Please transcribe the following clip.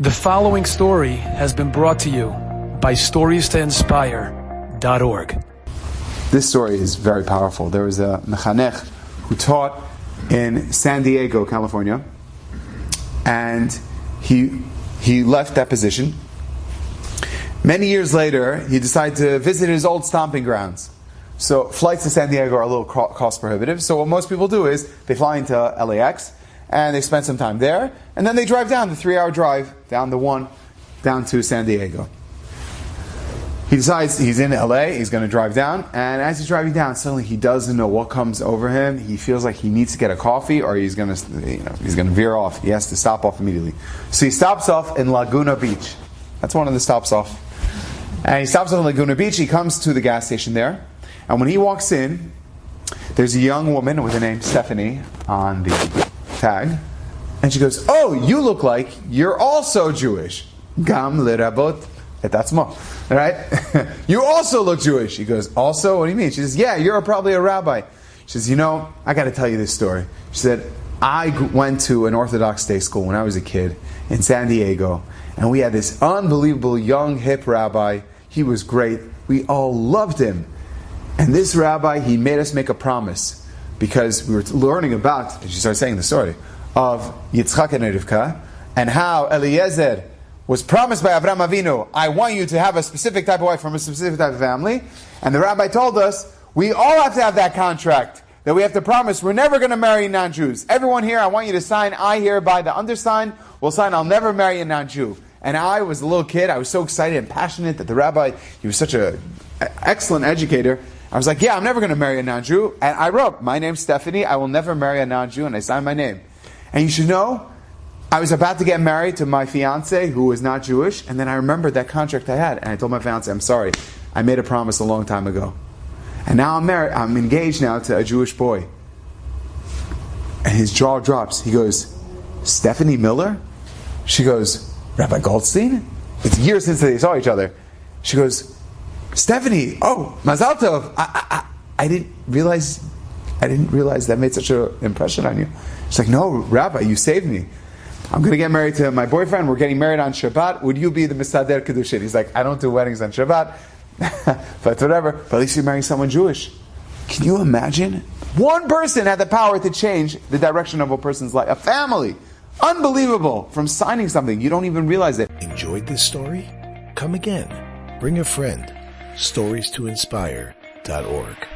The following story has been brought to you by StoriesToInspire.org. This story is very powerful. There was a mechanech who taught in San Diego, California, and he left that position. Many years later, he decided to visit his old stomping grounds. So flights to San Diego are a little cost prohibitive. So what most people do is they fly into LAX and they spend some time there, and then they drive down the 3-hour drive down to San Diego. He decides he's in LA, he's going to drive down, and as he's driving down, suddenly he doesn't know what comes over him. He feels like he needs to get a coffee, or he's going to veer off. He has to stop off immediately. So he stops off in Laguna Beach. That's one of the stops off. And he stops off in Laguna Beach. He comes to the gas station there, and when he walks in, there's a young woman with the name Stephanie on the tag, and she goes, "Oh, you look like you're also Jewish." Gam lerabot et atzmo. Right? You also look Jewish. He goes, "Also? What do you mean?" She says, "Yeah, you're probably a rabbi." She says, "I got to tell you this story." She said, "I went to an Orthodox day school when I was a kid in San Diego, and we had this unbelievable young hip rabbi. He was great. We all loved him. And this rabbi, he made us make a promise, because we were learning about," and she started saying the story, of Yitzchak and Rivka, and how Eliezer was promised by Avraham Avinu, "I want you to have a specific type of wife from a specific type of family." And the rabbi told us, we all have to have that contract, that we have to promise we're never going to marry non-Jews. Everyone here, I want you to sign, I hereby, the undersigned, will sign, I'll never marry a non-Jew. And I was a little kid, I was so excited and passionate that the rabbi, he was such an excellent educator. I was like, yeah, I'm never going to marry a non-Jew. And I wrote, my name's Stephanie, I will never marry a non-Jew, and I signed my name. And you should know, I was about to get married to my fiance who was not Jewish, and then I remembered that contract I had, and I told my fiance, I'm sorry, I made a promise a long time ago. And now I'm married, I'm engaged now to a Jewish boy. And his jaw drops. He goes, "Stephanie Miller?" She goes, "Rabbi Goldstein?" It's years since they saw each other. She goes, "Stephanie, oh, Mazal Tov. I didn't realize that made such an impression on you." She's like, "No, Rabbi, you saved me. I'm going to get married to my boyfriend. We're getting married on Shabbat. Would you be the Misader Kedushin?" He's like, "I don't do weddings on Shabbat." But whatever. But at least you're marrying someone Jewish. Can you imagine? One person had the power to change the direction of a person's life. A family. Unbelievable. From signing something. You don't even realize it. Enjoyed this story? Come again. Bring a friend. StoriesToInspire.org